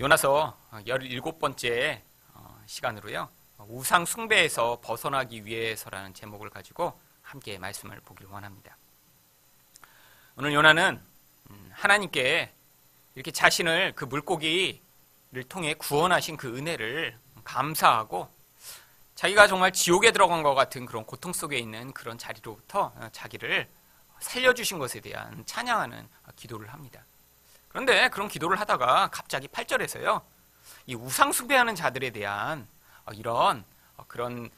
요나서 17번째 시간으로요. 우상 숭배에서 벗어나기 위해서라는 제목을 가지고 함께 말씀을 보기를 원합니다. 오늘 요나는 하나님께 이렇게 자신을 그 물고기를 통해 구원하신 그 은혜를 감사하고 자기가 정말 지옥에 들어간 것 같은 그런 고통 속에 있는 그런 자리로부터 자기를 살려주신 것에 대한 찬양하는 기도를 합니다. 그런데 그런 기도를 하다가 갑자기 8절에서요. 이 우상 숭배하는 자들에 대한 이런 그런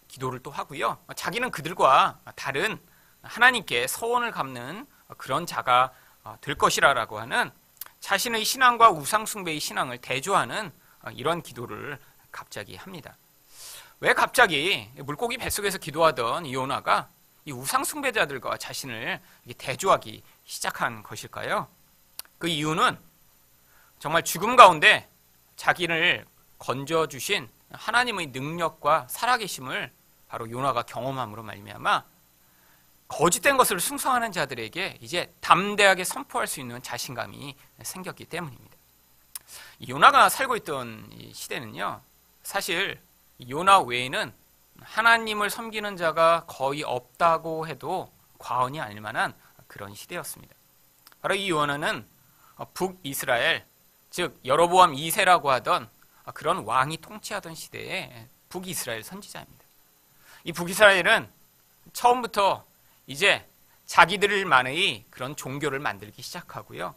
기도를 또 하고요. 자기는 그들과 다른 하나님께 서원을 갚는 그런 자가 될 것이라고 하는 자신의 신앙과 우상 숭배의 신앙을 대조하는 이런 기도를 갑자기 합니다. 왜 갑자기 물고기 뱃속에서 기도하던 이 요나가 이 우상 숭배자들과 자신을 대조하기 시작한 것일까요? 그 이유는 정말 죽음 가운데 자기를 건져주신 하나님의 능력과 살아계심을 바로 요나가 경험함으로 말미암아 거짓된 것을 숭상하는 자들에게 이제 담대하게 선포할 수 있는 자신감이 생겼기 때문입니다. 요나가 살고 있던 이 시대는요, 사실 요나 외에는 하나님을 섬기는 자가 거의 없다고 해도 과언이 아닐 만한 그런 시대였습니다. 바로 이 요나는 북이스라엘, 즉 여로보암 2세라고 하던 그런 왕이 통치하던 시대의 북이스라엘 선지자입니다. 이 북이스라엘은 처음부터 이제 자기들만의 그런 종교를 만들기 시작하고요.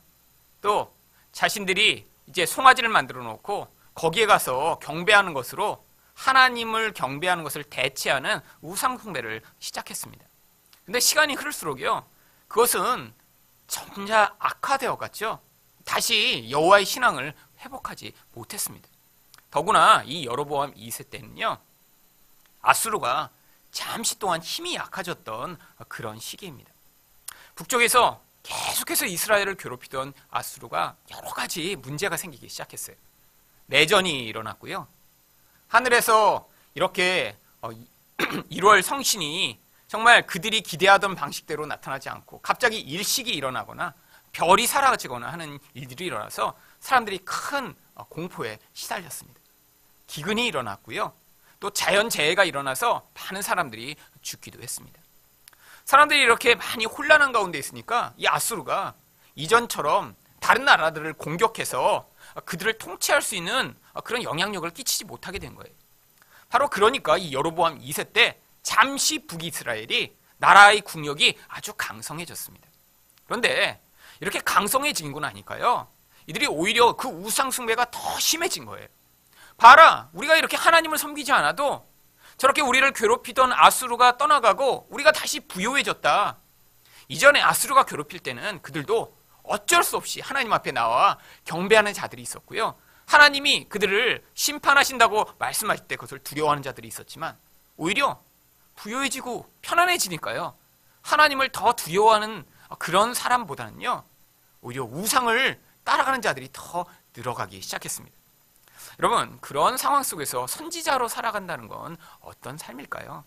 또 자신들이 이제 송아지를 만들어 놓고 거기에 가서 경배하는 것으로 하나님을 경배하는 것을 대체하는 우상 숭배를 시작했습니다. 근데 시간이 흐를수록요, 그것은 점차 악화되어 갔죠. 다시 여호와의 신앙을 회복하지 못했습니다. 더구나 이 여로보암 2세 때는요, 아수르가 잠시 동안 힘이 약해졌던 그런 시기입니다. 북쪽에서 계속해서 이스라엘을 괴롭히던 아수르가 여러 가지 문제가 생기기 시작했어요. 내전이 일어났고요. 하늘에서 이렇게 1월 성신이 정말 그들이 기대하던 방식대로 나타나지 않고 갑자기 일식이 일어나거나 별이 사라지거나 하는 일들이 일어나서 사람들이 큰 공포에 시달렸습니다. 기근이 일어났고요. 또 자연재해가 일어나서 많은 사람들이 죽기도 했습니다. 사람들이 이렇게 많이 혼란한 가운데 있으니까 이 아수르가 이전처럼 다른 나라들을 공격해서 그들을 통치할 수 있는 그런 영향력을 끼치지 못하게 된 거예요. 바로 그러니까 이 여로보암 2세 때 잠시 북이스라엘이 나라의 국력이 아주 강성해졌습니다. 그런데 이렇게 강성해진 건 아닐까요? 이들이 오히려 그 우상 숭배가 더 심해진 거예요. 봐라, 우리가 이렇게 하나님을 섬기지 않아도 저렇게 우리를 괴롭히던 아수르가 떠나가고 우리가 다시 부요해졌다. 이전에 아수르가 괴롭힐 때는 그들도 어쩔 수 없이 하나님 앞에 나와 경배하는 자들이 있었고요. 하나님이 그들을 심판하신다고 말씀하실 때 그것을 두려워하는 자들이 있었지만 오히려 부요해지고 편안해지니까요, 하나님을 더 두려워하는 그런 사람보다는요, 오히려 우상을 따라가는 자들이 더 늘어가기 시작했습니다. 여러분, 그런 상황 속에서 선지자로 살아간다는 건 어떤 삶일까요?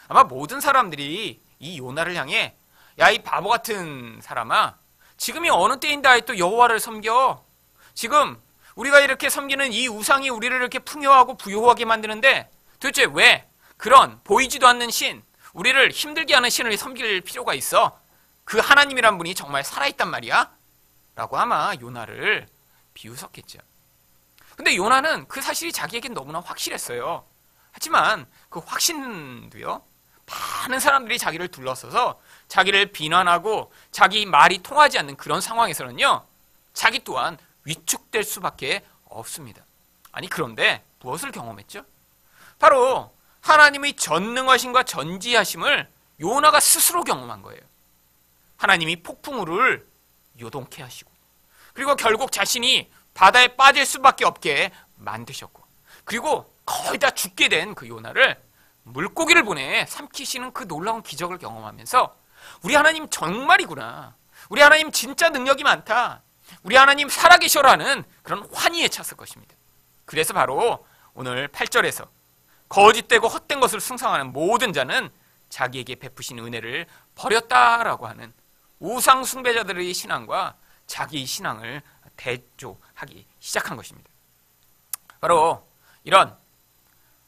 아마 모든 사람들이 이 요나를 향해 야, 이 바보 같은 사람아, 지금이 어느 때인데 또 여호와를 섬겨? 지금 우리가 이렇게 섬기는 이 우상이 우리를 이렇게 풍요하고 부요하게 만드는데 도대체 왜 그런 보이지도 않는 신, 우리를 힘들게 하는 신을 섬길 필요가 있어? 그 하나님이란 분이 정말 살아있단 말이야? 라고 아마 요나를 비웃었겠죠. 근데 요나는 그 사실이 자기에겐 너무나 확실했어요. 하지만 그 확신도요, 많은 사람들이 자기를 둘러서서 자기를 비난하고 자기 말이 통하지 않는 그런 상황에서는요, 자기 또한 위축될 수밖에 없습니다. 아니, 그런데 무엇을 경험했죠? 바로 하나님의 전능하심과 전지하심을 요나가 스스로 경험한 거예요. 하나님이 폭풍우를 요동케 하시고, 그리고 결국 자신이 바다에 빠질 수밖에 없게 만드셨고, 그리고 거의 다 죽게 된 그 요나를 물고기를 보내 삼키시는 그 놀라운 기적을 경험하면서 우리 하나님 정말이구나, 우리 하나님 진짜 능력이 많다, 우리 하나님 살아계셔라는 그런 환희에 찼을 것입니다. 그래서 바로 오늘 8절에서 거짓되고 헛된 것을 숭상하는 모든 자는 자기에게 베푸신 은혜를 버렸다라고 하는 우상 숭배자들의 신앙과 자기 신앙을 대조하기 시작한 것입니다. 바로 이런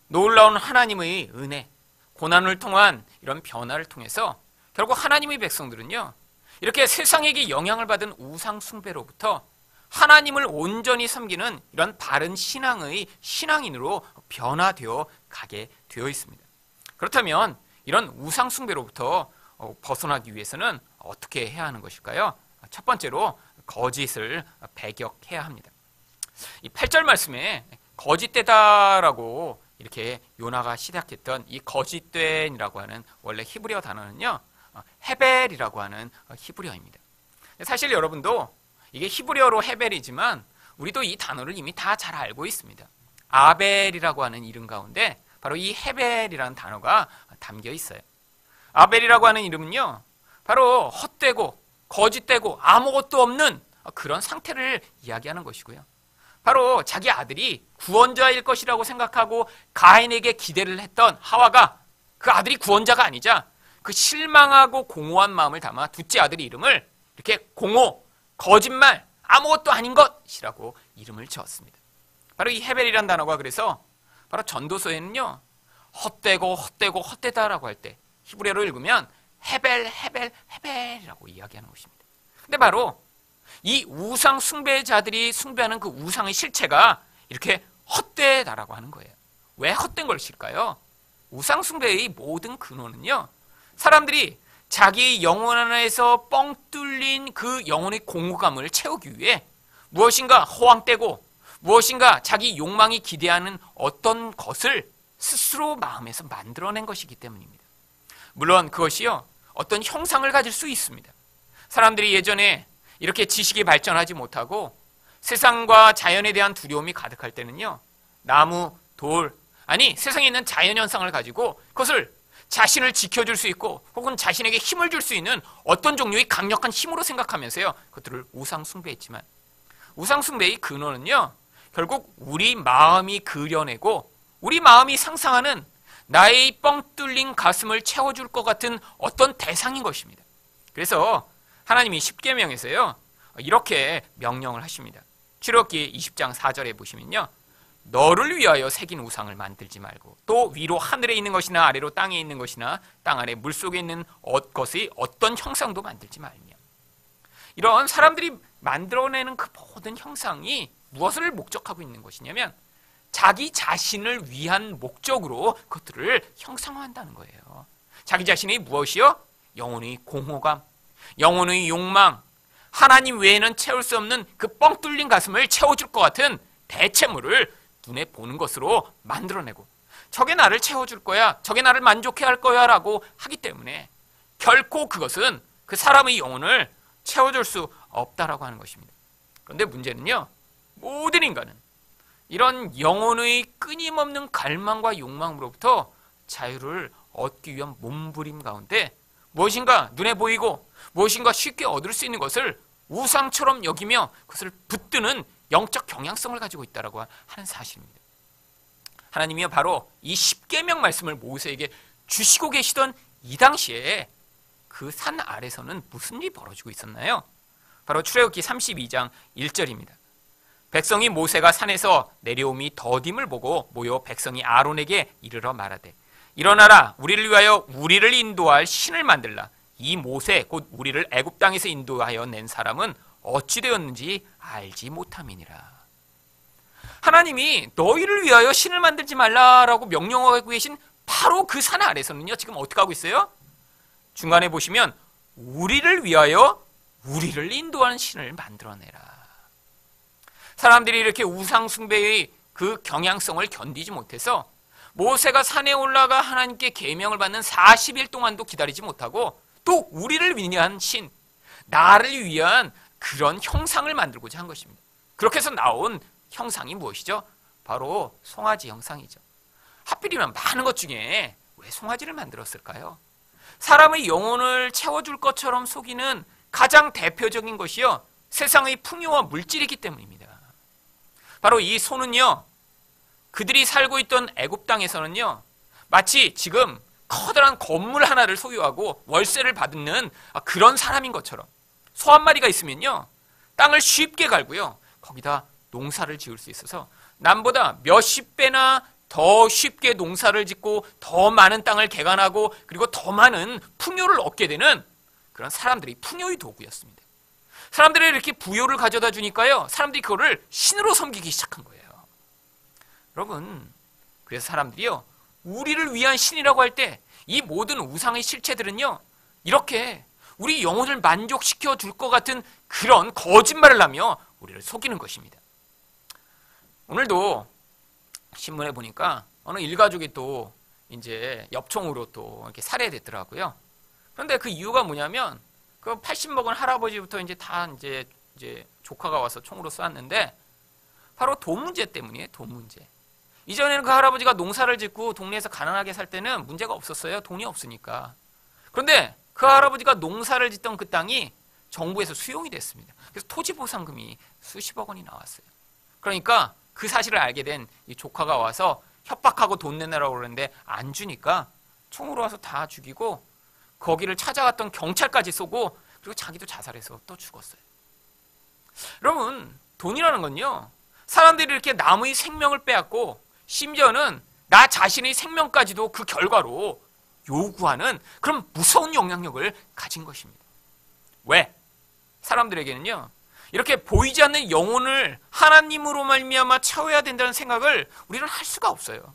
놀라운 하나님의 은혜, 고난을 통한 이런 변화를 통해서 결국 하나님의 백성들은요, 이렇게 세상에게 영향을 받은 우상 숭배로부터 하나님을 온전히 섬기는 이런 바른 신앙의 신앙인으로 변화되어 가게 되어 있습니다. 그렇다면 이런 우상 숭배로부터 벗어나기 위해서는 어떻게 해야 하는 것일까요? 첫 번째로 거짓을 배격해야 합니다. 이 8절 말씀에 거짓되다라고 이렇게 요나가 시작했던 이 거짓된이라고 하는 원래 히브리어 단어는요, 헤벨이라고 하는 히브리어입니다. 사실 여러분도 이게 히브리어로 헤벨이지만 우리도 이 단어를 이미 다 잘 알고 있습니다. 아벨이라고 하는 이름 가운데 바로 이 헤벨이라는 단어가 담겨 있어요. 아벨이라고 하는 이름은요, 바로 헛되고 거짓되고 아무것도 없는 그런 상태를 이야기하는 것이고요. 바로 자기 아들이 구원자일 것이라고 생각하고 가인에게 기대를 했던 하와가 그 아들이 구원자가 아니자 그 실망하고 공허한 마음을 담아 둘째 아들의 이름을 이렇게 공허, 거짓말, 아무것도 아닌 것이라고 이름을 지었습니다. 바로 이 헤벨이라는 단어가 그래서 바로 전도서에는요, 헛되다라고 할 때 히브리어로 읽으면 헤벨이라고 이야기하는 것입니다. 근데 바로 이 우상 숭배자들이 숭배하는 그 우상의 실체가 이렇게 헛되다라고 하는 거예요. 왜 헛된 것일까요? 우상 숭배의 모든 근원은요, 사람들이 자기 영혼 안에서 뻥 뚫린 그 영혼의 공허감을 채우기 위해 무엇인가 허황되고 무엇인가 자기 욕망이 기대하는 어떤 것을 스스로 마음에서 만들어낸 것이기 때문입니다. 물론 그것이요, 어떤 형상을 가질 수 있습니다. 사람들이 예전에 이렇게 지식이 발전하지 못하고 세상과 자연에 대한 두려움이 가득할 때는요, 나무, 돌, 아니 세상에 있는 자연현상을 가지고 그것을 자신을 지켜줄 수 있고 혹은 자신에게 힘을 줄 수 있는 어떤 종류의 강력한 힘으로 생각하면서요, 그것들을 우상숭배했지만 우상숭배의 근원은요, 결국 우리 마음이 그려내고 우리 마음이 상상하는 나의 뻥 뚫린 가슴을 채워줄 것 같은 어떤 대상인 것입니다. 그래서 하나님이 십계명에서요, 이렇게 명령을 하십니다. 출애굽기 20장 4절에 보시면요, 너를 위하여 새긴 우상을 만들지 말고 또 위로 하늘에 있는 것이나 아래로 땅에 있는 것이나 땅 아래 물속에 있는 것의 어떤 형상도 만들지 말며, 이런 사람들이 만들어내는 그 모든 형상이 무엇을 목적하고 있는 것이냐면 자기 자신을 위한 목적으로 그것들을 형상화한다는 거예요. 자기 자신이 무엇이요? 영혼의 공허감, 영혼의 욕망, 하나님 외에는 채울 수 없는 그 뻥 뚫린 가슴을 채워줄 것 같은 대체물을 눈에 보는 것으로 만들어내고 저게 나를 채워줄 거야, 저게 나를 만족해 할 거야 라고 하기 때문에 결코 그것은 그 사람의 영혼을 채워줄 수 없다라고 하는 것입니다. 그런데 문제는요, 모든 인간은 이런 영혼의 끊임없는 갈망과 욕망으로부터 자유를 얻기 위한 몸부림 가운데 무엇인가 눈에 보이고 무엇인가 쉽게 얻을 수 있는 것을 우상처럼 여기며 그것을 붙드는 영적 경향성을 가지고 있다라고 하는 사실입니다. 하나님이요, 바로 이 십계명 말씀을 모세에게 주시고 계시던 이 당시에 그 산 아래서는 무슨 일이 벌어지고 있었나요? 바로 출애굽기 32장 1절입니다. 백성이 모세가 산에서 내려옴이 더딤을 보고 모여 백성이 아론에게 이르러 말하되 일어나라, 우리를 위하여 우리를 인도할 신을 만들라. 이 모세 곧 우리를 애굽 땅에서 인도하여 낸 사람은 어찌 되었는지 알지 못함이니라. 하나님이 너희를 위하여 신을 만들지 말라라고 명령하고 계신 바로 그 산 아래서는요, 지금 어떻게 하고 있어요? 중간에 보시면 우리를 위하여 우리를 인도하는 신을 만들어내라. 사람들이 이렇게 우상 숭배의 그 경향성을 견디지 못해서 모세가 산에 올라가 하나님께 계명을 받는 40일 동안도 기다리지 못하고 또 우리를 위한 신, 나를 위한 그런 형상을 만들고자 한 것입니다. 그렇게 해서 나온 형상이 무엇이죠? 바로 송아지 형상이죠. 하필이면 많은 것 중에 왜 송아지를 만들었을까요? 사람의 영혼을 채워줄 것처럼 속이는 가장 대표적인 것이요, 세상의 풍요와 물질이기 때문입니다. 바로 이 소는요, 그들이 살고 있던 애굽 땅에서는요, 마치 지금 커다란 건물 하나를 소유하고 월세를 받는 그런 사람인 것처럼 소 한 마리가 있으면요, 땅을 쉽게 갈고요. 거기다 농사를 지을 수 있어서 남보다 몇십 배나 더 쉽게 농사를 짓고 더 많은 땅을 개간하고 그리고 더 많은 풍요를 얻게 되는 그런 사람들이 풍요의 도구였습니다. 사람들이 이렇게 부요를 가져다 주니까요. 사람들이 그거를 신으로 섬기기 시작한 거예요. 여러분, 그래서 사람들이요. 우리를 위한 신이라고 할 때 이 모든 우상의 실체들은요. 이렇게 우리 영혼을 만족시켜 줄 것 같은 그런 거짓말을 하며 우리를 속이는 것입니다. 오늘도 신문에 보니까 어느 일가족이 또 이제 엽총으로 또 이렇게 살해됐더라고요. 그런데 그 이유가 뭐냐면 그 80 먹은 할아버지부터 이제 다 이제 조카가 와서 총으로 쐈는데 바로 돈 문제 때문이에요. 돈 문제. 이전에는 그 할아버지가 농사를 짓고 동네에서 가난하게 살 때는 문제가 없었어요. 돈이 없으니까. 그런데 그 할아버지가 농사를 짓던 그 땅이 정부에서 수용이 됐습니다. 그래서 토지보상금이 수십억 원이 나왔어요. 그러니까 그 사실을 알게 된 이 조카가 와서 협박하고 돈 내놔라고 그러는데 안 주니까 총으로 와서 다 죽이고 거기를 찾아갔던 경찰까지 쏘고 그리고 자기도 자살해서 또 죽었어요. 여러분, 돈이라는 건요. 사람들이 이렇게 남의 생명을 빼앗고 심지어는 나 자신의 생명까지도 그 결과로 요구하는 그런 무서운 영향력을 가진 것입니다. 왜? 사람들에게는요. 이렇게 보이지 않는 영혼을 하나님으로 말미암아 채워야 된다는 생각을 우리는 할 수가 없어요.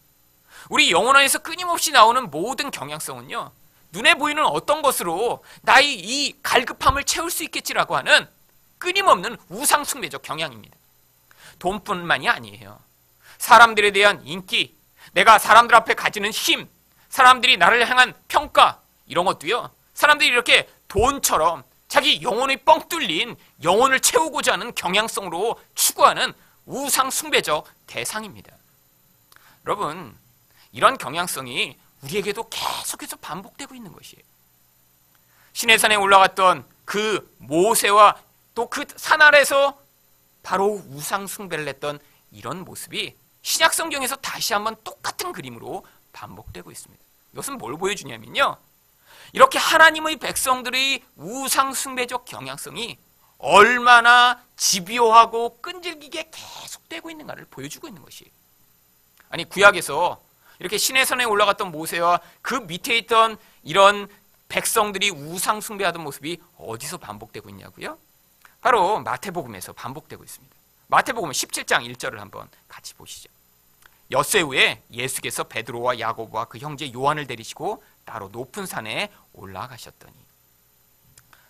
우리 영혼 안에서 끊임없이 나오는 모든 경향성은요. 눈에 보이는 어떤 것으로 나의 이 갈급함을 채울 수 있겠지라고 하는 끊임없는 우상숭배적 경향입니다. 돈뿐만이 아니에요. 사람들에 대한 인기, 내가 사람들 앞에 가지는 힘, 사람들이 나를 향한 평가 이런 것도요. 사람들이 이렇게 돈처럼 자기 영혼이 뻥 뚫린 영혼을 채우고자 하는 경향성으로 추구하는 우상숭배적 대상입니다. 여러분, 이런 경향성이 우리에게도 계속해서 반복되고 있는 것이에요. 시내산에 올라갔던 그 모세와 또 그 산 아래서 바로 우상숭배를 했던 이런 모습이 신약 성경에서 다시 한번 똑같은 그림으로 반복되고 있습니다. 이것은 뭘 보여주냐면요. 이렇게 하나님의 백성들의 우상숭배적 경향성이 얼마나 집요하고 끈질기게 계속되고 있는가를 보여주고 있는 것이에요. 아니, 구약에서 이렇게 시내산에 올라갔던 모세와 그 밑에 있던 이런 백성들이 우상숭배하던 모습이 어디서 반복되고 있냐고요? 바로 마태복음에서 반복되고 있습니다. 마태복음 17장 1절을 한번 같이 보시죠. 엿새 후에 예수께서 베드로와 야고보와 그 형제 요한을 데리시고 따로 높은 산에 올라가셨더니.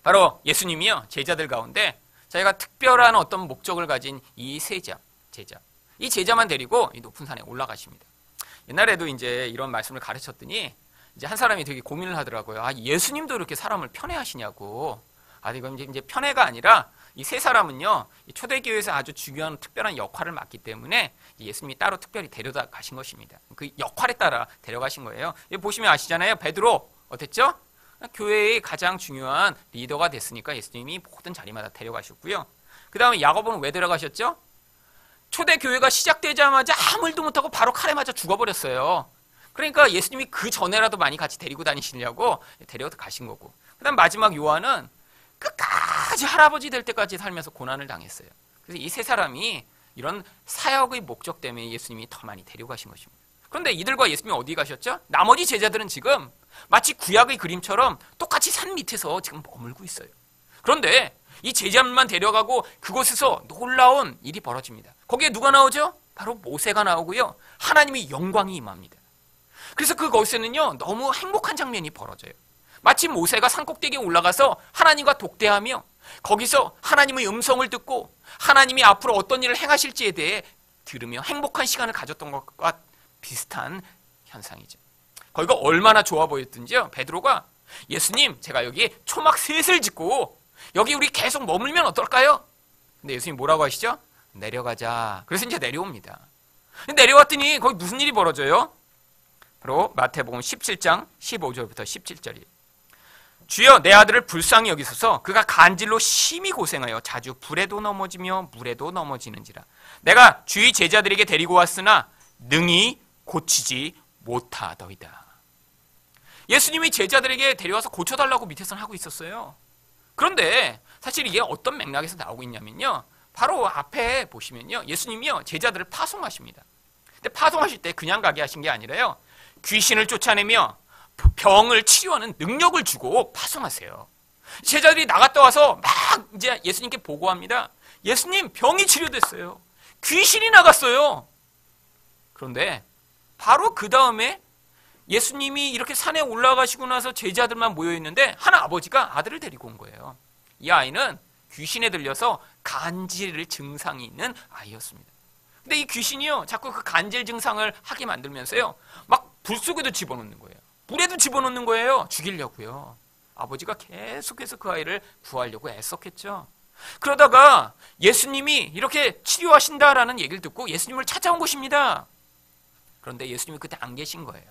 바로 예수님이요, 제자들 가운데 자기가 특별한 어떤 목적을 가진 이 제자, 이 제자만 데리고 이 높은 산에 올라가십니다. 옛날에도 이제 이런 말씀을 가르쳤더니 이제 한 사람이 되게 고민을 하더라고요. 아, 예수님도 이렇게 사람을 편애하시냐고. 아, 이건 이제 편애가 아니라 이 세 사람은요, 초대교회에서 아주 중요한 특별한 역할을 맡기 때문에 예수님이 따로 특별히 데려다 가신 것입니다. 그 역할에 따라 데려가신 거예요. 여기 보시면 아시잖아요. 베드로 어땠죠? 교회의 가장 중요한 리더가 됐으니까 예수님이 모든 자리마다 데려가셨고요. 그 다음에 야고보는 왜 데려가셨죠? 초대교회가 시작되자마자 아무 일도 못하고 바로 칼에 맞아 죽어버렸어요. 그러니까 예수님이 그 전에라도 많이 같이 데리고 다니시려고 데려가신 거고. 그 다음 마지막 요한은 끝까지 할아버지 될 때까지 살면서 고난을 당했어요. 그래서 이 세 사람이 이런 사역의 목적 때문에 예수님이 더 많이 데려가신 것입니다. 그런데 이들과 예수님이 어디 가셨죠? 나머지 제자들은 지금 마치 구약의 그림처럼 똑같이 산 밑에서 지금 머물고 있어요. 그런데 이 제자만 데려가고 그곳에서 놀라운 일이 벌어집니다. 거기에 누가 나오죠? 바로 모세가 나오고요. 하나님의 영광이 임합니다. 그래서 그곳에는요, 너무 행복한 장면이 벌어져요. 마치 모세가 산꼭대기에 올라가서 하나님과 독대하며 거기서 하나님의 음성을 듣고 하나님이 앞으로 어떤 일을 행하실지에 대해 들으며 행복한 시간을 가졌던 것과 비슷한 현상이죠. 거기가 얼마나 좋아 보였든지요. 베드로가 예수님, 제가 여기 초막 셋을 짓고 여기 우리 계속 머물면 어떨까요? 근데 예수님 뭐라고 하시죠? 내려가자. 그래서 이제 내려옵니다. 내려왔더니 거기 무슨 일이 벌어져요? 바로 마태복음 17장 15절부터 17절이에요. 주여, 내 아들을 불쌍히 여기소서. 그가 간질로 심히 고생하여 자주 불에도 넘어지며 물에도 넘어지는지라. 내가 주의 제자들에게 데리고 왔으나 능히 고치지 못하더이다. 예수님이 제자들에게 데려와서 고쳐달라고 밑에서는 하고 있었어요. 그런데 사실 이게 어떤 맥락에서 나오고 있냐면요, 바로 앞에 보시면요, 예수님이요 제자들을 파송하십니다. 근데 파송하실 때 그냥 가게 하신 게 아니라요, 귀신을 쫓아내며 병을 치료하는 능력을 주고 파송하세요. 제자들이 나갔다 와서 막 이제 예수님께 보고합니다. 예수님, 병이 치료됐어요. 귀신이 나갔어요. 그런데 바로 그 다음에 예수님이 이렇게 산에 올라가시고 나서 제자들만 모여 있는데 한 아버지가 아들을 데리고 온 거예요. 이 아이는 귀신에 들려서 간질 증상이 있는 아이였습니다. 근데 이 귀신이요, 자꾸 그 간질 증상을 하게 만들면서요, 막 불 속에도 집어넣는 거예요. 물에도 집어넣는 거예요. 죽이려고요. 아버지가 계속해서 그 아이를 구하려고 애썼겠죠. 그러다가 예수님이 이렇게 치료하신다라는 얘기를 듣고 예수님을 찾아온 것입니다. 그런데 예수님이 그때 안 계신 거예요.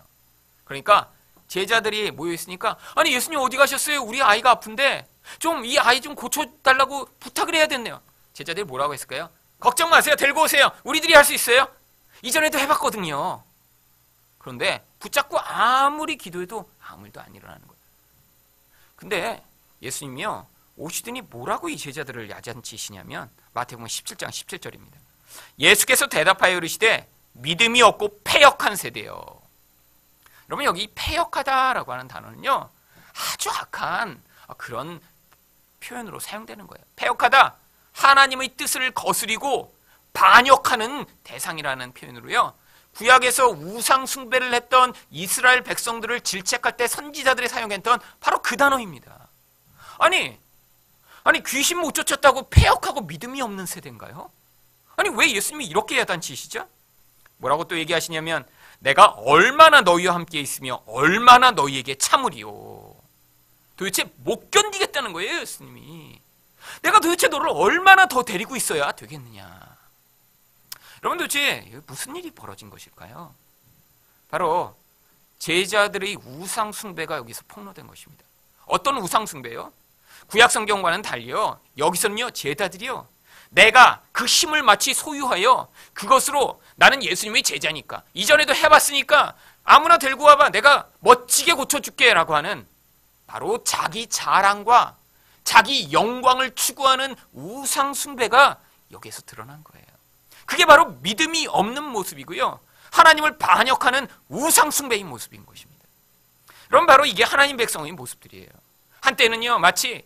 그러니까 제자들이 모여 있으니까, 아니 예수님 어디 가셨어요? 우리 아이가 아픈데 좀 이 아이 좀 고쳐달라고 부탁을 해야 됐네요. 제자들이 뭐라고 했을까요? 걱정 마세요. 데리고 오세요. 우리들이 할 수 있어요. 이전에도 해봤거든요. 그런데 붙잡고 아무리 기도해도 아무 일도 안 일어나는 거예요. 근데 예수님이요, 오시더니 뭐라고 이 제자들을 야단치시냐면 마태복음 17장 17절입니다. 예수께서 대답하여 이르시되 믿음이 없고 패역한 세대요. 여러분, 여기 패역하다라고 하는 단어는요, 아주 악한 그런 표현으로 사용되는 거예요. 패역하다, 하나님의 뜻을 거스리고 반역하는 대상이라는 표현으로요, 구약에서 우상 숭배를 했던 이스라엘 백성들을 질책할 때 선지자들이 사용했던 바로 그 단어입니다. 아니 귀신 못 쫓았다고 패역하고 믿음이 없는 세대인가요? 아니 왜 예수님이 이렇게 야단치시죠? 뭐라고 또 얘기하시냐면, 내가 얼마나 너희와 함께 있으며 얼마나 너희에게 참으리요. 도대체 못 견디겠다는 거예요, 예수님이. 내가 도대체 너를 얼마나 더 데리고 있어야 되겠느냐. 여러분, 도대체 무슨 일이 벌어진 것일까요? 바로 제자들의 우상 숭배가 여기서 폭로된 것입니다. 어떤 우상 숭배요? 구약 성경과는 달리요, 여기서는요 제자들이요, 내가 그 힘을 마치 소유하여 그것으로 나는 예수님의 제자니까, 이전에도 해봤으니까 아무나 데리고 와봐, 내가 멋지게 고쳐줄게 라고 하는 바로 자기 자랑과 자기 영광을 추구하는 우상 숭배가 여기에서 드러난 거예요. 그게 바로 믿음이 없는 모습이고요, 하나님을 반역하는 우상 숭배의 모습인 것입니다. 그럼 바로 이게 하나님 백성의 모습들이에요. 한때는요, 마치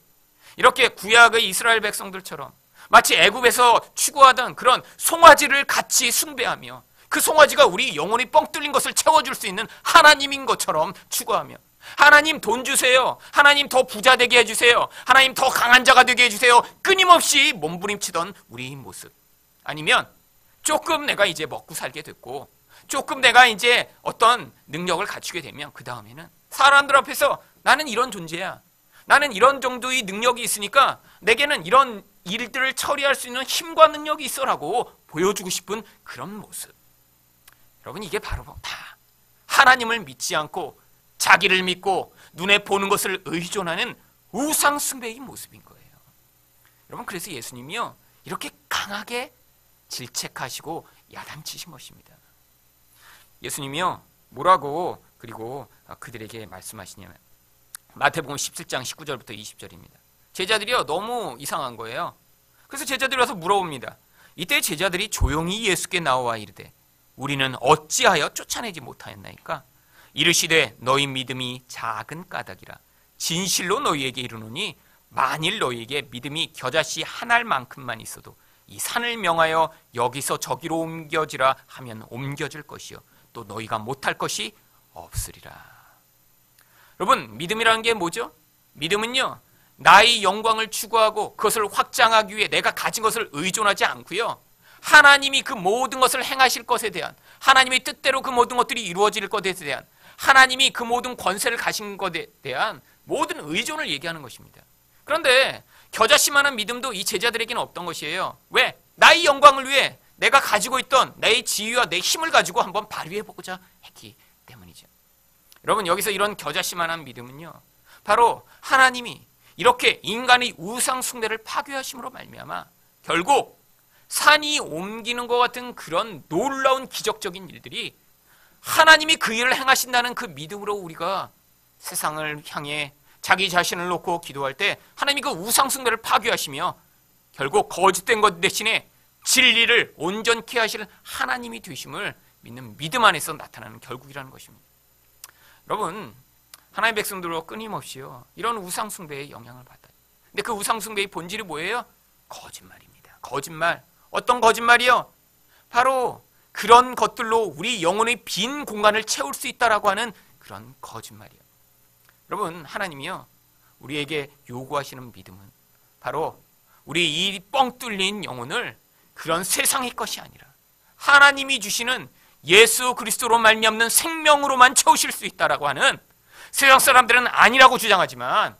이렇게 구약의 이스라엘 백성들처럼 마치 애굽에서 추구하던 그런 송아지를 같이 숭배하며, 그 송아지가 우리 영혼이 뻥 뚫린 것을 채워줄 수 있는 하나님인 것처럼 추구하며, 하나님 돈 주세요, 하나님 더 부자 되게 해주세요, 하나님 더 강한 자가 되게 해주세요, 끊임없이 몸부림치던 우리의 모습. 아니면 조금 내가 이제 먹고 살게 됐고, 조금 내가 이제 어떤 능력을 갖추게 되면 그 다음에는 사람들 앞에서 나는 이런 존재야, 나는 이런 정도의 능력이 있으니까 내게는 이런 일들을 처리할 수 있는 힘과 능력이 있어라고 보여주고 싶은 그런 모습. 여러분, 이게 바로 다 하나님을 믿지 않고 자기를 믿고 눈에 보는 것을 의존하는 우상 숭배의 모습인 거예요. 여러분, 그래서 예수님이요 이렇게 강하게 질책하시고 야단치신 것입니다. 예수님이요 뭐라고 그리고 그들에게 말씀하시냐면, 마태복음 17장 19절부터 20절입니다. 제자들이요 너무 이상한 거예요. 그래서 제자들이 와서 물어봅니다. 이때 제자들이 조용히 예수께 나와 이르되 우리는 어찌하여 쫓아내지 못하였나이까? 이르시되 너희 믿음이 작은 까닭이라. 진실로 너희에게 이르노니 만일 너희에게 믿음이 겨자씨 한 알만큼만 있어도 이 산을 명하여 여기서 저기로 옮겨지라 하면 옮겨질 것이요 또 너희가 못할 것이 없으리라. 여러분, 믿음이라는 게 뭐죠? 믿음은요 나의 영광을 추구하고 그것을 확장하기 위해 내가 가진 것을 의존하지 않고요, 하나님이 그 모든 것을 행하실 것에 대한, 하나님의 뜻대로 그 모든 것들이 이루어질 것에 대한, 하나님이 그 모든 권세를 가신 것에 대한 모든 의존을 얘기하는 것입니다. 그런데 겨자씨만한 믿음도 이 제자들에게는 없던 것이에요. 왜? 나의 영광을 위해 내가 가지고 있던 내 지위와 내 힘을 가지고 한번 발휘해보고자 했기 때문이죠. 여러분, 여기서 이런 겨자씨만한 믿음은요 바로 하나님이 이렇게 인간의 우상 숭배를 파괴하심으로 말미암아 결국 산이 옮기는 것 같은 그런 놀라운 기적적인 일들이 하나님이 그 일을 행하신다는 그 믿음으로 우리가 세상을 향해 자기 자신을 놓고 기도할 때 하나님이 그 우상 숭배를 파괴하시며 결국 거짓된 것 대신에 진리를 온전케 하실 하나님이 되심을 믿는 믿음 안에서 나타나는 결국이라는 것입니다. 여러분, 하나님의 백성들로 끊임없이요 이런 우상 숭배에 영향을 받아요. 근데 그 우상 숭배의 본질이 뭐예요? 거짓말입니다. 거짓말. 어떤 거짓말이요? 바로 그런 것들로 우리 영혼의 빈 공간을 채울 수 있다라고 하는 그런 거짓말이요. 여러분, 하나님이요 우리에게 요구하시는 믿음은 바로 우리 이 뻥 뚫린 영혼을 그런 세상의 것이 아니라 하나님이 주시는 예수 그리스도로 말미암는 생명으로만 채우실 수 있다라고 하는, 세상 사람들은 아니라고 주장하지만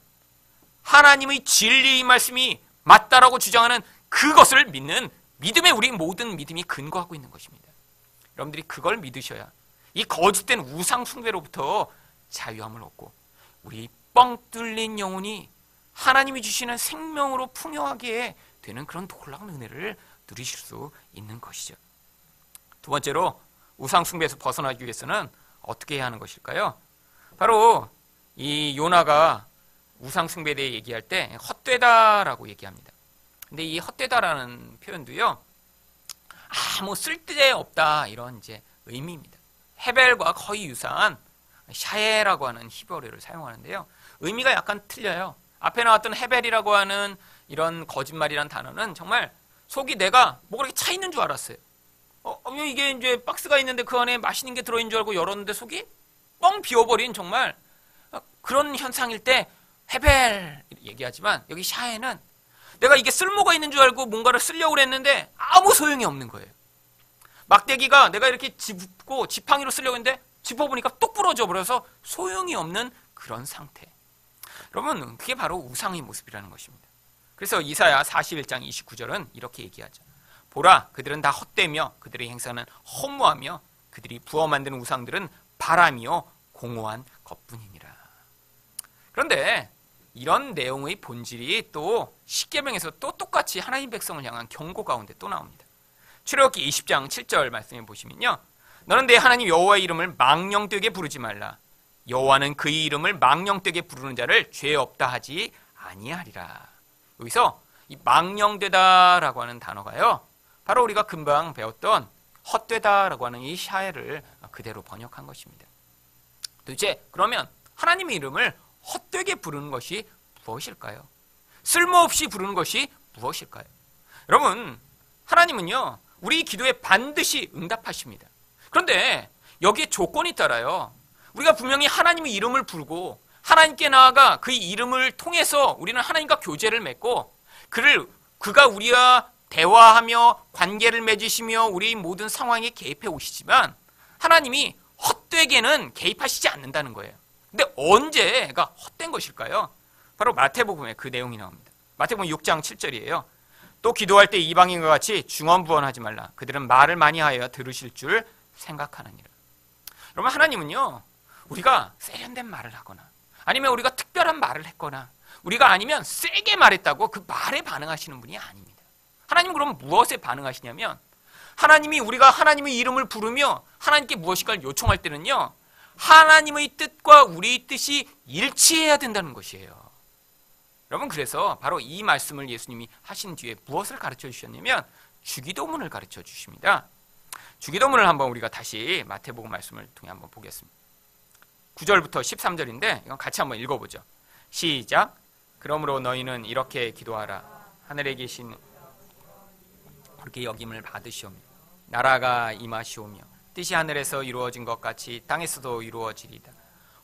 하나님의 진리의 말씀이 맞다라고 주장하는 그것을 믿는 믿음에 우리 모든 믿음이 근거하고 있는 것입니다. 여러분들이 그걸 믿으셔야 이 거짓된 우상 숭배로부터 자유함을 얻고 우리 뻥 뚫린 영혼이 하나님이 주시는 생명으로 풍요하게 되는 그런 놀라운 은혜를 누리실 수 있는 것이죠. 두 번째로 우상 숭배에서 벗어나기 위해서는 어떻게 해야 하는 것일까요? 바로 이 요나가 우상 숭배에 대해 얘기할 때 헛되다라고 얘기합니다. 근데 이 헛되다라는 표현도요 아무 쓸데없다 이런 이제 의미입니다. 헤벨과 거의 유사한 샤에라고 하는 히브리어를 사용하는데요, 의미가 약간 틀려요. 앞에 나왔던 헤벨이라고 하는 이런 거짓말이란 단어는 정말 속이 내가 뭐가 이렇게 차 있는 줄 알았어요. 이게 이제 박스가 있는데 그 안에 맛있는 게 들어있는 줄 알고 열었는데 속이 뻥 비워버린 정말 그런 현상일 때 헤벨 얘기하지만, 여기 샤에는 내가 이게 쓸모가 있는 줄 알고 뭔가를 쓰려고 했는데 아무 소용이 없는 거예요. 막대기가 내가 이렇게 짚고 지팡이로 쓰려고 했는데 짚어보니까 뚝 부러져 버려서 소용이 없는 그런 상태. 여러분, 그게 바로 우상의 모습이라는 것입니다. 그래서 이사야 41장 29절은 이렇게 얘기하죠. 보라, 그들은 다 헛되며 그들의 행사는 허무하며 그들이 부어 만드는 우상들은 바람이요 공허한 것뿐이니라. 그런데 이런 내용의 본질이 또 십계명에서 또 똑같이 하나님 백성을 향한 경고 가운데 또 나옵니다. 출애굽기 20장 7절 말씀해 보시면요, 너는 내 하나님 여호와의 이름을 망령되게 부르지 말라. 여호와는 그의 이름을 망령되게 부르는 자를 죄 없다 하지 아니하리라. 여기서 이 망령되다라고 하는 단어가요, 바로 우리가 금방 배웠던 헛되다라고 하는 이 샤에를 그대로 번역한 것입니다. 도대체 그러면 하나님의 이름을 헛되게 부르는 것이 무엇일까요? 쓸모없이 부르는 것이 무엇일까요? 여러분, 하나님은요 우리 기도에 반드시 응답하십니다. 그런데 여기에 조건이 따라요. 우리가 분명히 하나님의 이름을 부르고 하나님께 나아가 그 이름을 통해서 우리는 하나님과 교제를 맺고 그가 우리와 대화하며 관계를 맺으시며 우리 모든 상황에 개입해 오시지만 하나님이 헛되게는 개입하시지 않는다는 거예요. 근데 언제가 헛된 것일까요? 바로 마태복음에 그 내용이 나옵니다. 마태복음 6장 7절이에요. 또 기도할 때 이방인과 같이 중언부언하지 말라. 그들은 말을 많이 하여 들으실 줄 생각하느니라. 여러분, 하나님은요 우리가 세련된 말을 하거나 아니면 우리가 특별한 말을 했거나 우리가 아니면 세게 말했다고 그 말에 반응하시는 분이 아닙니다. 하나님은 그럼 무엇에 반응하시냐면, 하나님이 우리가 하나님의 이름을 부르며 하나님께 무엇인가를 요청할 때는요 하나님의 뜻과 우리의 뜻이 일치해야 된다는 것이에요. 여러분, 그래서 바로 이 말씀을 예수님이 하신 뒤에 무엇을 가르쳐 주셨냐면 주기도문을 가르쳐 주십니다. 주기도문을 한번 우리가 다시 마태복음 말씀을 통해 한번 보겠습니다. 9절부터 13절인데 이건 같이 한번 읽어보죠. 시작. 그러므로 너희는 이렇게 기도하라. 하늘에 계신 그렇게 여김을 받으시오며 나라가 임하시오며 뜻이 하늘에서 이루어진 것 같이 땅에서도 이루어지리다.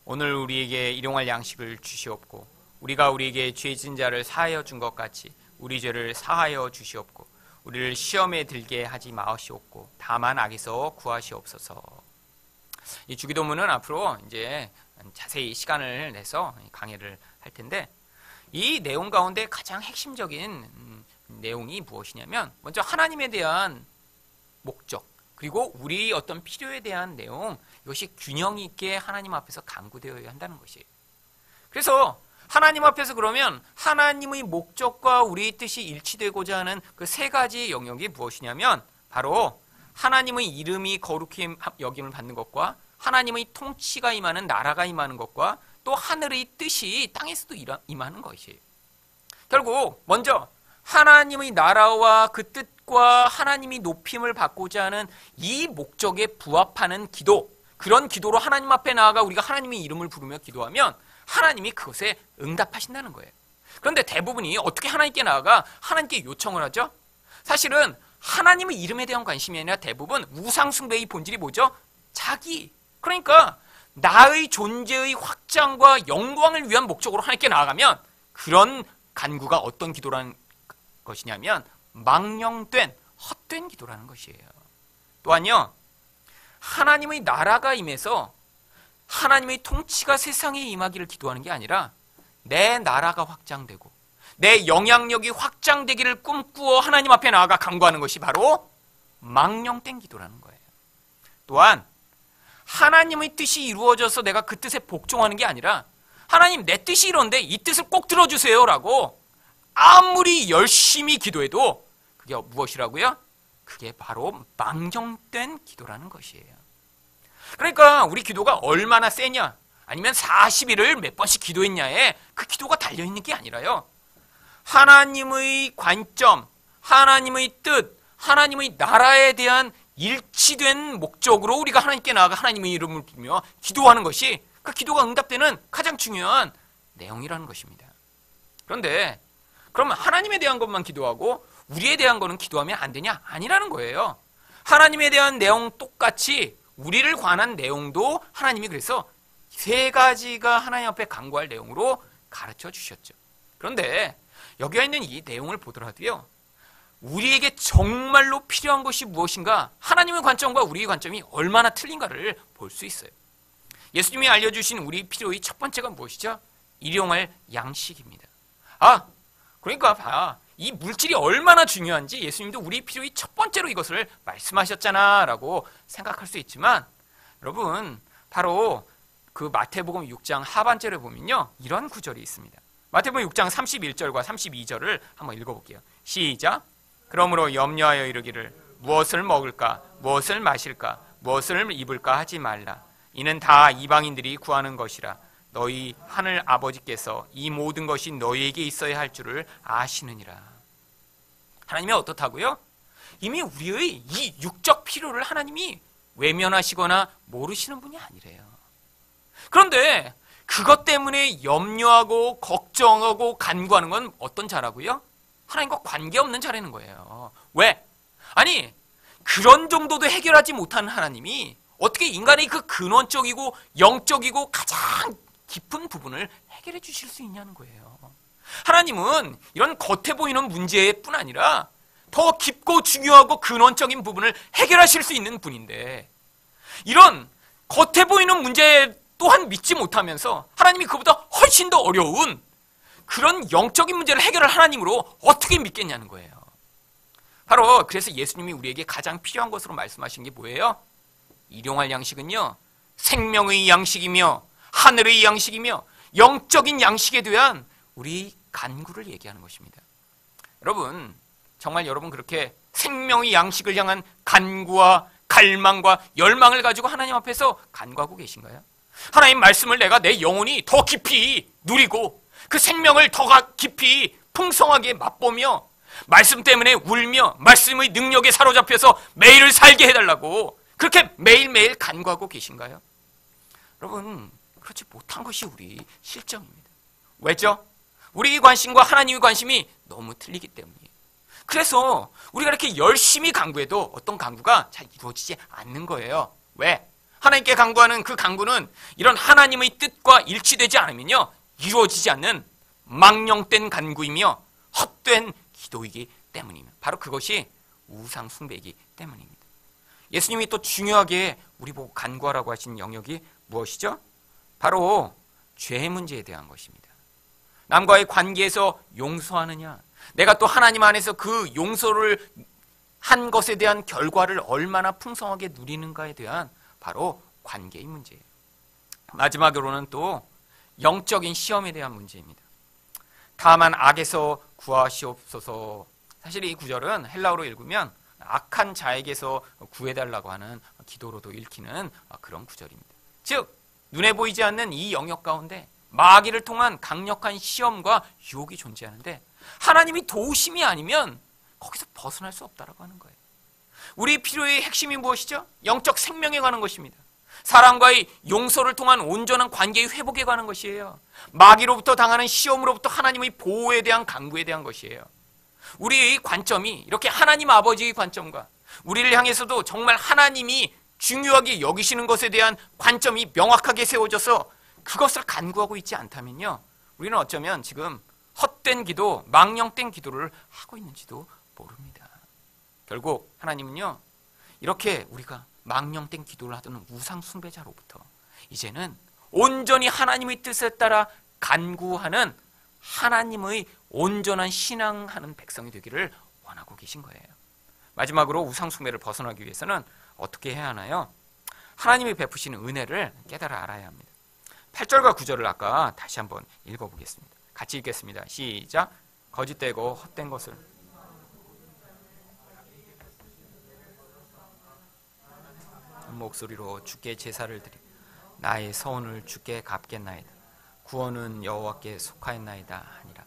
오늘 우리에게 일용할 양식을 주시옵고 우리가 우리에게 죄 지은 자를 사하여 준 것 같이 우리 죄를 사하여 주시옵고 우리를 시험에 들게 하지 마시옵고 다만 악에서 구하시옵소서. 이 주기도문은 앞으로 이제 자세히 시간을 내서 강의를 할 텐데, 이 내용 가운데 가장 핵심적인 내용이 무엇이냐면 먼저 하나님에 대한 목적, 그리고 우리 어떤 필요에 대한 내용, 이것이 균형 있게 하나님 앞에서 강구되어야 한다는 것이에요. 그래서 하나님 앞에서 그러면 하나님의 목적과 우리의 뜻이 일치되고자 하는 그 세 가지 영역이 무엇이냐면 바로 하나님의 이름이 거룩히 여김을 받는 것과 하나님의 통치가 임하는 나라가 임하는 것과 또 하늘의 뜻이 땅에서도 임하는 것이에요. 결국 먼저 하나님의 나라와 그 뜻과 하나님이 높임을 받고자 하는 이 목적에 부합하는 기도, 그런 기도로 하나님 앞에 나아가 우리가 하나님의 이름을 부르며 기도하면 하나님이 그것에 응답하신다는 거예요. 그런데 대부분이 어떻게 하나님께 나아가 하나님께 요청을 하죠? 사실은 하나님의 이름에 대한 관심이 아니라 대부분 우상숭배의 본질이 뭐죠? 자기. 그러니까 나의 존재의 확장과 영광을 위한 목적으로 하나님께 나아가면 그런 간구가 어떤 기도라는 것이냐면 망령된 헛된 기도라는 것이에요. 또한요, 하나님의 나라가 임해서 하나님의 통치가 세상에 임하기를 기도하는 게 아니라 내 나라가 확장되고 내 영향력이 확장되기를 꿈꾸어 하나님 앞에 나아가 간구하는 것이 바로 망령된 기도라는 거예요. 또한 하나님의 뜻이 이루어져서 내가 그 뜻에 복종하는 게 아니라 하나님, 내 뜻이 이런데 이 뜻을 꼭 들어주세요 라고 아무리 열심히 기도해도 그게 무엇이라고요? 그게 바로 망령된 기도라는 것이에요. 그러니까 우리 기도가 얼마나 세냐, 아니면 40일을 몇 번씩 기도했냐에 그 기도가 달려있는 게 아니라요, 하나님의 관점, 하나님의 뜻, 하나님의 나라에 대한 일치된 목적으로 우리가 하나님께 나아가 하나님의 이름을 부르며 기도하는 것이 그 기도가 응답되는 가장 중요한 내용이라는 것입니다. 그런데 그러면 하나님에 대한 것만 기도하고 우리에 대한 거는 기도하면 안 되냐? 아니라는 거예요. 하나님에 대한 내용 똑같이 우리를 관한 내용도 하나님이 그래서 3가지가 하나님 앞에 간구할 내용으로 가르쳐 주셨죠. 그런데 여기에 있는 이 내용을 보더라도요, 우리에게 정말로 필요한 것이 무엇인가, 하나님의 관점과 우리의 관점이 얼마나 틀린가를 볼 수 있어요. 예수님이 알려주신 우리 필요의 첫 번째가 무엇이죠? 일용할 양식입니다. 그러니까 봐, 이 물질이 얼마나 중요한지 예수님도 우리 필요의 첫 번째로 이것을 말씀하셨잖아 라고 생각할 수 있지만, 여러분, 바로 그 마태복음 6장 하반절에 보면요, 이런 구절이 있습니다. 마태복음 6장 31절과 32절을 한번 읽어볼게요. 시작. 그러므로 염려하여 이르기를 무엇을 먹을까, 무엇을 마실까, 무엇을 입을까 하지 말라. 이는 다 이방인들이 구하는 것이라. 너희 하늘 아버지께서 이 모든 것이 너희에게 있어야 할 줄을 아시느니라. 하나님이 어떻다고요? 이미 우리의 이 육적 필요를 하나님이 외면하시거나 모르시는 분이 아니래요. 그런데 그것 때문에 염려하고 걱정하고 간구하는 건 어떤 자라고요? 하나님과 관계없는 자라는 거예요. 왜? 아니, 그런 정도도 해결하지 못하는 하나님이 어떻게 인간의 그 근원적이고 영적이고 가장 깊은 부분을 해결해 주실 수 있냐는 거예요. 하나님은 이런 겉에 보이는 문제뿐 아니라 더 깊고 중요하고 근원적인 부분을 해결하실 수 있는 분인데, 이런 겉에 보이는 문제 또한 믿지 못하면서 하나님이 그보다 훨씬 더 어려운 그런 영적인 문제를 해결할 하나님으로 어떻게 믿겠냐는 거예요. 바로 그래서 예수님이 우리에게 가장 필요한 것으로 말씀하신 게 뭐예요? 일용할 양식은요, 생명의 양식이며 하늘의 양식이며 영적인 양식에 대한 우리 간구를 얘기하는 것입니다. 여러분, 정말 여러분 그렇게 생명의 양식을 향한 간구와 갈망과 열망을 가지고 하나님 앞에서 간구하고 계신가요? 하나님 말씀을 내가 내 영혼이 더 깊이 누리고 그 생명을 더 깊이 풍성하게 맛보며 말씀 때문에 울며 말씀의 능력에 사로잡혀서 매일을 살게 해달라고 그렇게 매일매일 간구하고 계신가요? 여러분, 그렇지 못한 것이 우리 실정입니다. 왜죠? 우리의 관심과 하나님의 관심이 너무 틀리기 때문이에요. 그래서 우리가 이렇게 열심히 간구해도 어떤 간구가 잘 이루어지지 않는 거예요. 왜? 하나님께 간구하는 그 간구는 이런 하나님의 뜻과 일치되지 않으면요, 이루어지지 않는 망령된 간구이며 헛된 기도이기 때문입니다. 바로 그것이 우상 숭배이기 때문입니다. 예수님이 또 중요하게 우리 보고 간구하라고 하신 영역이 무엇이죠? 바로 죄 문제에 대한 것입니다. 남과의 관계에서 용서하느냐, 내가 또 하나님 안에서 그 용서를 한 것에 대한 결과를 얼마나 풍성하게 누리는가에 대한 바로 관계의 문제예요. 마지막으로는 또 영적인 시험에 대한 문제입니다. 다만 악에서 구하시옵소서. 사실 이 구절은 헬라어로 읽으면 악한 자에게서 구해달라고 하는 기도로도 읽히는 그런 구절입니다. 즉, 눈에 보이지 않는 이 영역 가운데 마귀를 통한 강력한 시험과 유혹이 존재하는데 하나님이 도우심이 아니면 거기서 벗어날 수 없다라고 하는 거예요. 우리 필요의 핵심이 무엇이죠? 영적 생명에 관한 것입니다. 사람과의 용서를 통한 온전한 관계의 회복에 관한 것이에요. 마귀로부터 당하는 시험으로부터 하나님의 보호에 대한 강구에 대한 것이에요. 우리의 관점이 이렇게 하나님 아버지의 관점과 우리를 향해서도 정말 하나님이 중요하게 여기시는 것에 대한 관점이 명확하게 세워져서 그것을 간구하고 있지 않다면요, 우리는 어쩌면 지금 헛된 기도, 망령된 기도를 하고 있는지도 모릅니다. 결국 하나님은요, 이렇게 우리가 망령된 기도를 하던 우상 숭배자로부터 이제는 온전히 하나님의 뜻에 따라 간구하는 하나님의 온전한 신앙하는 백성이 되기를 원하고 계신 거예요. 마지막으로 우상 숭배를 벗어나기 위해서는 어떻게 해야 하나요? 하나님이 베푸시는 은혜를 깨달아 알아야 합니다. 8절과 9절을 아까 다시 한번 읽어보겠습니다. 같이 읽겠습니다. 시작. 거짓되고 헛된 것을 목소리로 주께 제사를 드리 나의 서원을 주께 갚겠나이다. 구원은 여호와께 속하였나이다 하니라.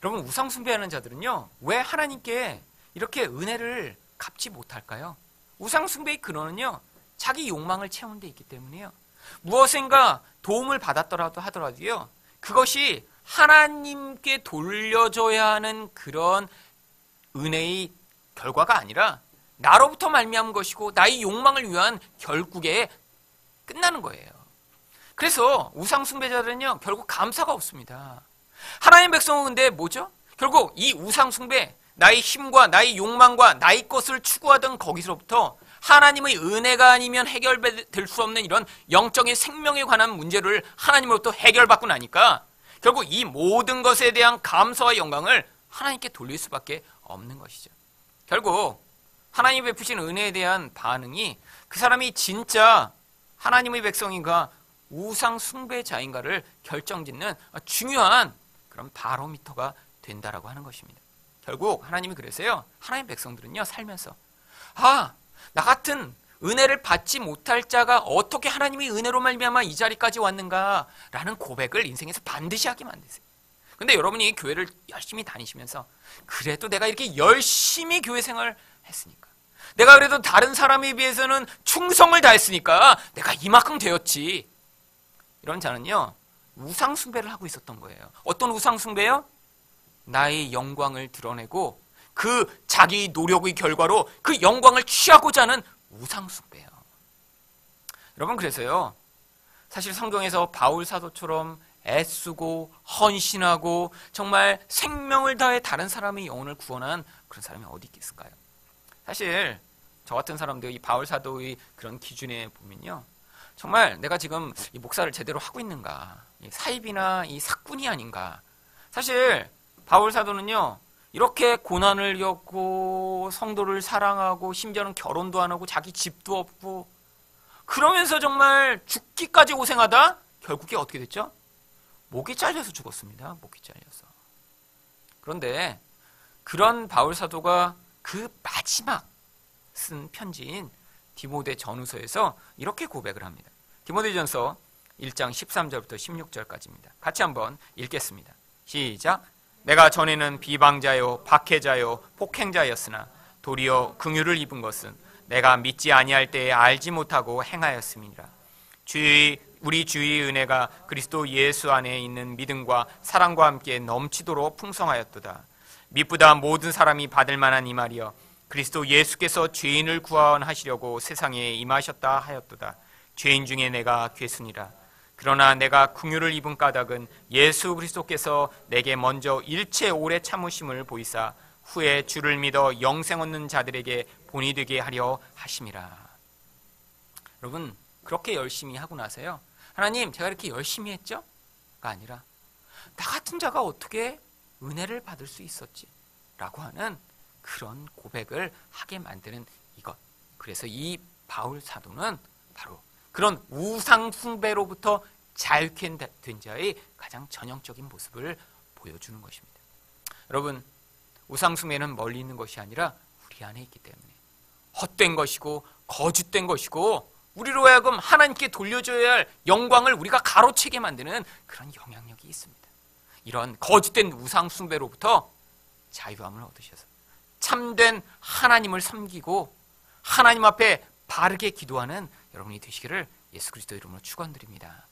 여러분, 우상 숭배하는 자들은요, 왜 하나님께 이렇게 은혜를 갚지 못할까요? 우상 숭배의 근원은요, 자기 욕망을 채우는 데 있기 때문이에요. 무엇인가 도움을 받았더라도 하더라도요, 그것이 하나님께 돌려줘야 하는 그런 은혜의 결과가 아니라 나로부터 말미암은 것이고 나의 욕망을 위한 결국에 끝나는 거예요. 그래서 우상 숭배자들은요, 결국 감사가 없습니다. 하나님 백성은 근데 뭐죠? 결국 이 우상 숭배, 나의 힘과 나의 욕망과 나의 것을 추구하던 거기서부터 하나님의 은혜가 아니면 해결될 수 없는 이런 영적인 생명에 관한 문제를 하나님으로부터 해결받고 나니까 결국 이 모든 것에 대한 감사와 영광을 하나님께 돌릴 수밖에 없는 것이죠. 결국 하나님이 베푸신 은혜에 대한 반응이 그 사람이 진짜 하나님의 백성인가 우상 숭배자인가를 결정짓는 중요한 그런 바로미터가 된다라고 하는 것입니다. 결국 하나님이 그래서요, 하나님 백성들은요, 살면서 나 같은 은혜를 받지 못할 자가 어떻게 하나님의 은혜로 말미암아 이 자리까지 왔는가라는 고백을 인생에서 반드시 하게 만드세요. 근데 여러분이 교회를 열심히 다니시면서 그래도 내가 이렇게 열심히 교회 생활을 했으니까, 내가 그래도 다른 사람에 비해서는 충성을 다했으니까 내가 이만큼 되었지, 이런 자는요, 우상 숭배를 하고 있었던 거예요. 어떤 우상 숭배요? 나의 영광을 드러내고 그 자기 노력의 결과로 그 영광을 취하고자 하는 우상 숭배예요. 여러분, 그래서요, 사실 성경에서 바울 사도처럼 애쓰고 헌신하고 정말 생명을 다해 다른 사람의 영혼을 구원한 그런 사람이 어디 있겠을까요? 사실 저 같은 사람들 이 바울 사도의 그런 기준에 보면요, 정말 내가 지금 이 목사를 제대로 하고 있는가, 사입이나 이 사꾼이 아닌가. 사실 바울 사도는요, 이렇게 고난을 겪고 성도를 사랑하고 심지어는 결혼도 안 하고 자기 집도 없고 그러면서 정말 죽기까지 고생하다 결국에 어떻게 됐죠? 목이 잘려서 죽었습니다. 목이 잘려서. 그런데 그런 바울 사도가 그 마지막 쓴 편지인 디모데 전후서에서 이렇게 고백을 합니다. 디모데전서 1장 13절부터 16절까지입니다. 같이 한번 읽겠습니다. 시작. 내가 전에는 비방자요 박해자요 폭행자였으나 도리어 긍휼을 입은 것은 내가 믿지 아니할 때에 알지 못하고 행하였음이니라. 우리 주의 은혜가 그리스도 예수 안에 있는 믿음과 사랑과 함께 넘치도록 풍성하였도다. 미쁘다 모든 사람이 받을 만한 이 말이여 그리스도 예수께서 죄인을 구원하시려고 세상에 임하셨다 하였도다. 죄인 중에 내가 괴순이라. 그러나 내가 긍휼을 입은 까닭은 예수 그리스도께서 내게 먼저 일체 오래 참으심을 보이사 후에 주를 믿어 영생 얻는 자들에게 본이 되게 하려 하심이라. 여러분, 그렇게 열심히 하고 나서요, 하나님 제가 이렇게 열심히 했죠? 가 아니라 나 같은 자가 어떻게 은혜를 받을 수 있었지? 라고 하는 그런 고백을 하게 만드는 이것. 그래서 이 바울 사도는 바로 그런 우상 숭배로부터 자유케 된 자의 가장 전형적인 모습을 보여주는 것입니다. 여러분, 우상 숭배는 멀리 있는 것이 아니라 우리 안에 있기 때문에 헛된 것이고 거짓된 것이고 우리로 하여금 하나님께 돌려줘야 할 영광을 우리가 가로채게 만드는 그런 영향력이 있습니다. 이런 거짓된 우상 숭배로부터 자유함을 얻으셔서 참된 하나님을 섬기고 하나님 앞에 바르게 기도하는 여러분이 되시기를 예수 그리스도 이름으로 축원드립니다.